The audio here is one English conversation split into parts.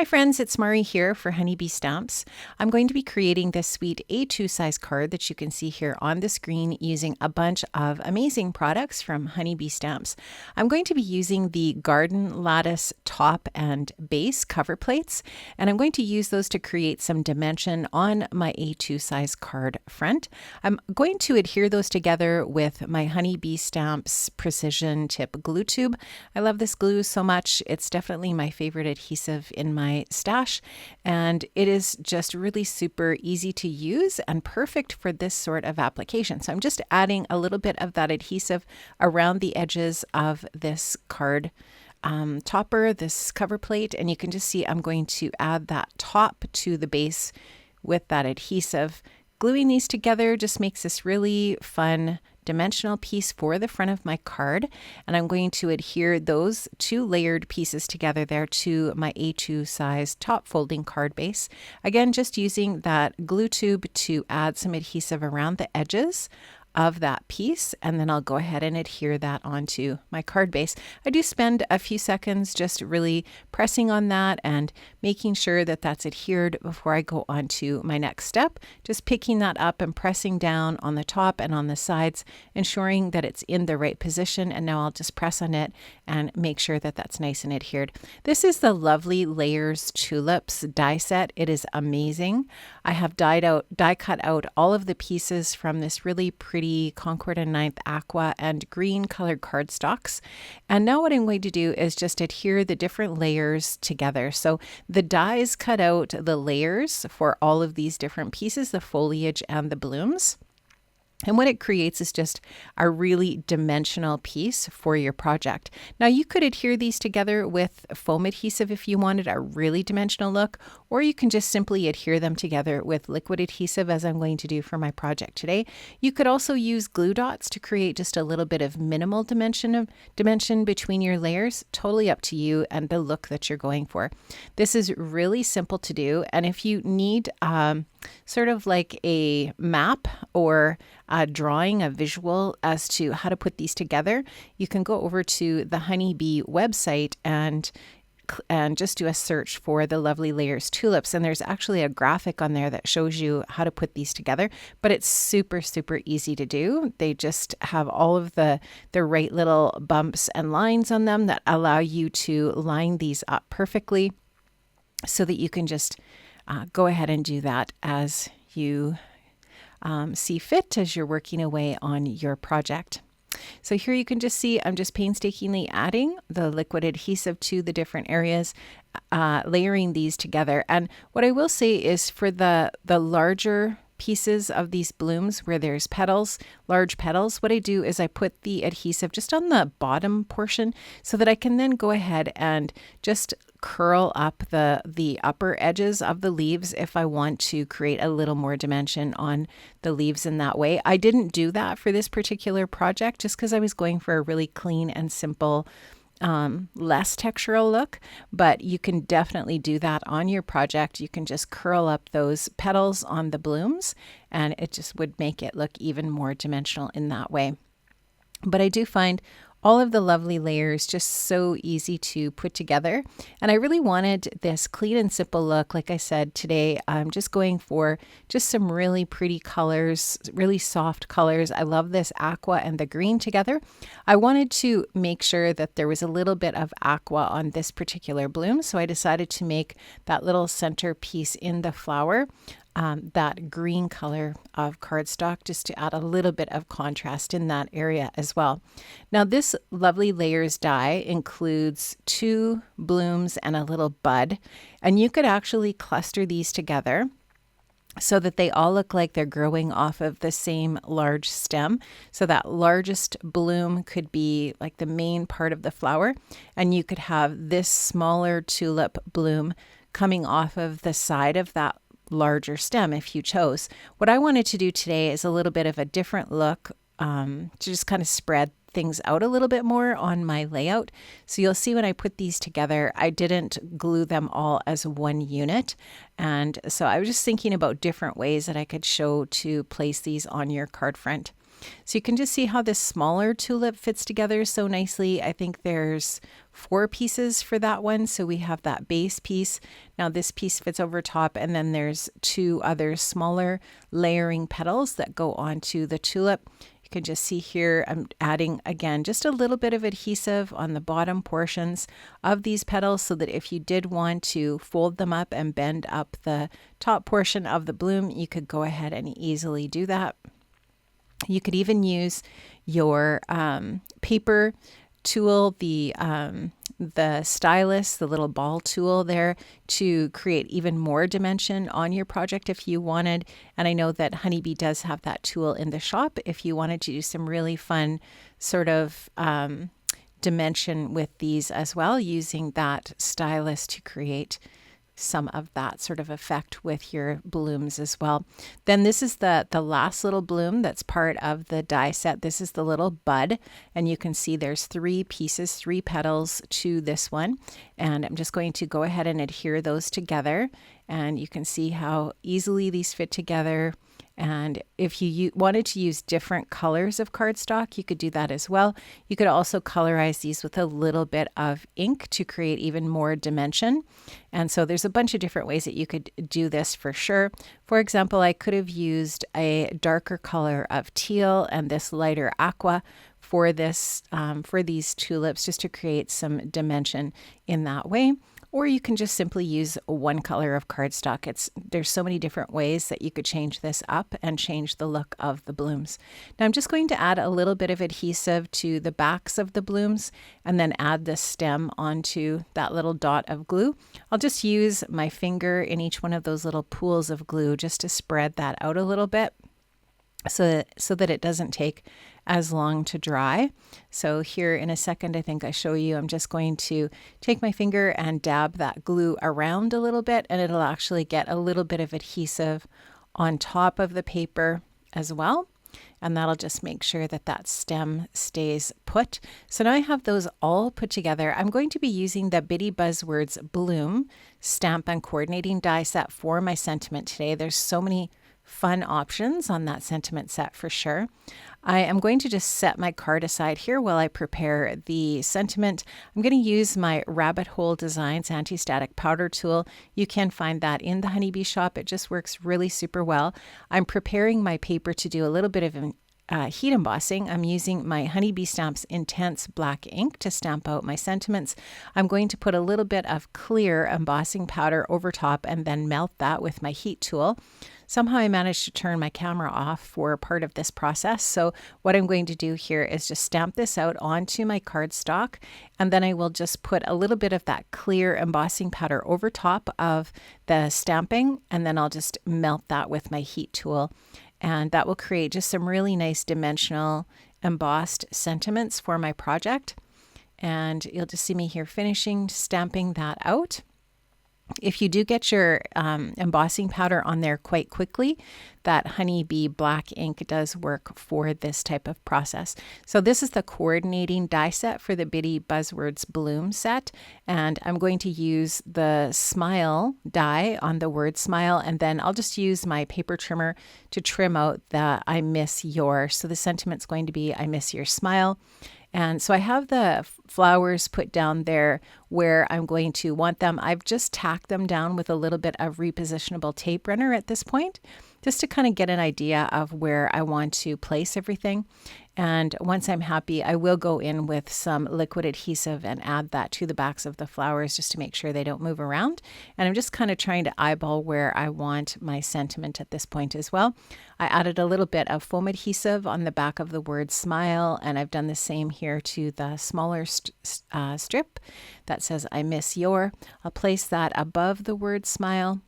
Hi friends, it's Mari here for Honeybee Stamps. I'm going to be creating this sweet A2 size card that you can see here on the screen using a bunch of amazing products from Honeybee Stamps. I'm going to be using the Garden Lattice top and base cover plates, and I'm going to use those to create some dimension on my A2 size card front. I'm going to adhere those together with my Honeybee Stamps Precision Tip glue tube. I love this glue so much. It's definitely my favorite adhesive in my stash, and it is just really super easy to use and perfect for this sort of application. So I'm just adding a little bit of that adhesive around the edges of this card topper, this cover plate, and you can just see I'm going to add that top to the base with that adhesive. Gluing these together just makes this really fun dimensional piece for the front of my card, and I'm going to adhere those two layered pieces together there to my A2 size top folding card base. Again, just using that glue tube to add some adhesive around the edges of that piece, and then I'll go ahead and adhere that onto my card base. I do spend a few seconds just really pressing on that and making sure that that's adhered before I go on to my next step. Just picking that up and pressing down on the top and on the sides, ensuring that it's in the right position, and now I'll just press on it and make sure that that's nice and adhered. This is the Lovely Layers Tulips die set. It is amazing. I have die cut out all of the pieces from this really pretty Concord and Ninth aqua and green colored cardstocks. And now what I'm going to do is just adhere the different layers together. So the dies cut out the layers for all of these different pieces, the foliage and the blooms. And what it creates is just a really dimensional piece for your project. Now you could adhere these together with foam adhesive if you wanted a really dimensional look, or you can just simply adhere them together with liquid adhesive, as I'm going to do for my project today. You could also use glue dots to create just a little bit of minimal dimension between your layers. Totally up to you and the look that you're going for. This is really simple to do, and if you need sort of like a map or a drawing, a visual as to how to put these together, you can go over to the Honeybee website and just do a search for the Lovely Layers Tulips, and there's actually a graphic on there that shows you how to put these together, but it's super easy to do. They just have all of the right little bumps and lines on them that allow you to line these up perfectly so that you can just go ahead and do that as you see fit as you're working away on your project. So here you can just see I'm just painstakingly adding the liquid adhesive to the different areas, layering these together. And what I will say is for the larger pieces of these blooms where there's petals, large petals, what I do is I put the adhesive just on the bottom portion so that I can then go ahead and just curl up the upper edges of the leaves if I want to create a little more dimension on the leaves in that way. I didn't do that for this particular project just because I was going for a really clean and simple less textural look, but you can definitely do that on your project. You can just curl up those petals on the blooms and it just would make it look even more dimensional in that way. But I do find all of the lovely layers just so easy to put together. And I really wanted this clean and simple look. Like I said, today I'm just going for just some really pretty colors, really soft colors. I love this aqua and the green together. I wanted to make sure that there was a little bit of aqua on this particular bloom. So I decided to make that little center piece in the flower that green color of cardstock, just to add a little bit of contrast in that area as well. Now this Lovely Layers die includes 2 blooms and a little bud, and you could actually cluster these together so that they all look like they're growing off of the same large stem. So that largest bloom could be like the main part of the flower, and you could have this smaller tulip bloom coming off of the side of that larger stem if you chose. What I wanted to do today is a little bit of a different look to just kind of spread things out a little bit more on my layout. So you'll see when I put these together, I didn't glue them all as one unit. And so I was just thinking about different ways that I could show to place these on your card front. So you can just see how this smaller tulip fits together so nicely. I think there's 4 pieces for that one. So we have that base piece. Now this piece fits over top, and then there's 2 other smaller layering petals that go onto the tulip. You can just see here, I'm adding again just a little bit of adhesive on the bottom portions of these petals so that if you did want to fold them up and bend up the top portion of the bloom, you could go ahead and easily do that. You could even use your paper tool, the stylus, the little ball tool there, to create even more dimension on your project if you wanted. And I know that Honeybee does have that tool in the shop if you wanted to do some really fun sort of dimension with these as well, using that stylus to create some of that sort of effect with your blooms as well. Then this is the last little bloom that's part of the die set. This is the little bud, and you can see there's 3 pieces, 3 petals to this one. And I'm just going to go ahead and adhere those together, and you can see how easily these fit together. And if you wanted to use different colors of cardstock, you could do that as well. You could also colorize these with a little bit of ink to create even more dimension. And so there's a bunch of different ways that you could do this for sure. For example, I could have used a darker color of teal and this lighter aqua for this for these tulips, just to create some dimension in that way. Or you can just simply use one color of cardstock. There's so many different ways that you could change this up and change the look of the blooms. Now I'm just going to add a little bit of adhesive to the backs of the blooms and then add the stem onto that little dot of glue. I'll just use my finger in each one of those little pools of glue just to spread that out a little bit so that it doesn't take as long to dry. So here in a second, I think I show you, I'm just going to take my finger and dab that glue around a little bit, and it'll actually get a little bit of adhesive on top of the paper as well. And that'll just make sure that that stem stays put. So now I have those all put together. I'm going to be using the Bitty Buzzwords Bloom Stamp and Coordinating die set for my sentiment today. There's so many fun options on that sentiment set for sure. I am going to just set my card aside here while I prepare the sentiment. I'm going to use my Rabbit Hole Designs anti-static powder tool. You can find that in the Honeybee shop. It just works really super well. I'm preparing my paper to do a little bit of heat embossing. I'm using my Honeybee Stamps Intense Black ink to stamp out my sentiments. I'm going to put a little bit of clear embossing powder over top and then melt that with my heat tool. Somehow I managed to turn my camera off for part of this process. So what I'm going to do here is just stamp this out onto my cardstock, and then I will just put a little bit of that clear embossing powder over top of the stamping, and then I'll just melt that with my heat tool. And that will create just some really nice dimensional embossed sentiments for my project. And you'll just see me here finishing stamping that out. If you do get your embossing powder on there quite quickly, that Honeybee black ink does work for this type of process. So this is the coordinating die set for the Bitty Buzzwords Bloom set, and I'm going to use the smile die on the word smile, and then I'll just use my paper trimmer to trim out the I miss your. So the sentiment's going to be I miss your smile. And so I have the flowers put down there where I'm going to want them. I've just tacked them down with a little bit of repositionable tape runner at this point, just to kind of get an idea of where I want to place everything. And once I'm happy, I will go in with some liquid adhesive and add that to the backs of the flowers just to make sure they don't move around. And I'm just kind of trying to eyeball where I want my sentiment at this point as well. I added a little bit of foam adhesive on the back of the word smile, and I've done the same here to the smaller strip that says I miss your. I'll place that above the word smile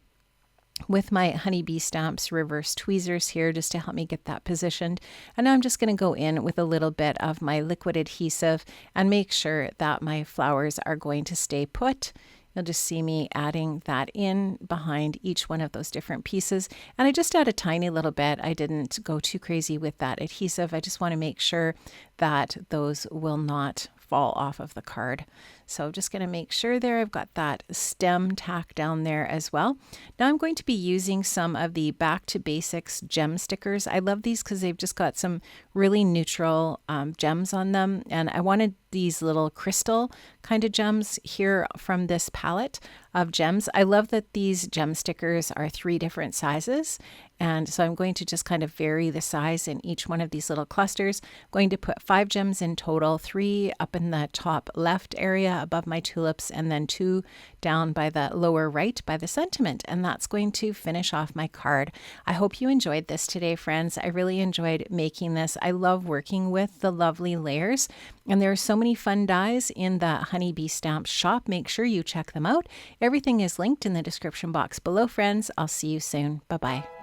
with my Honeybee Stamps reverse tweezers here just to help me get that positioned. And now I'm just going to go in with a little bit of my liquid adhesive and make sure that my flowers are going to stay put. You'll just see me adding that in behind each one of those different pieces. And I just add a tiny little bit. I didn't go too crazy with that adhesive. I just want to make sure that those will not fall off of the card. So I'm just going to make sure there I've got that stem tack down there as well. Now I'm going to be using some of the Back to Basics gem stickers. I love these because they've just got some really neutral gems on them, and I wanted these little crystal kind of gems here from this palette of gems. I love that these gem stickers are 3 different sizes, and so I'm going to just kind of vary the size in each one of these little clusters. I'm going to put 5 gems in total, 3 up in the top left area above my tulips, and then 2 down by the lower right by the sentiment, and that's going to finish off my card. I hope you enjoyed this today, friends. I really enjoyed making this. I love working with the lovely layers, and there are so many fun dies in the Honeybee Stamps shop. Make sure you check them out. Everything is linked in the description box below, friends. I'll see you soon. Bye-bye.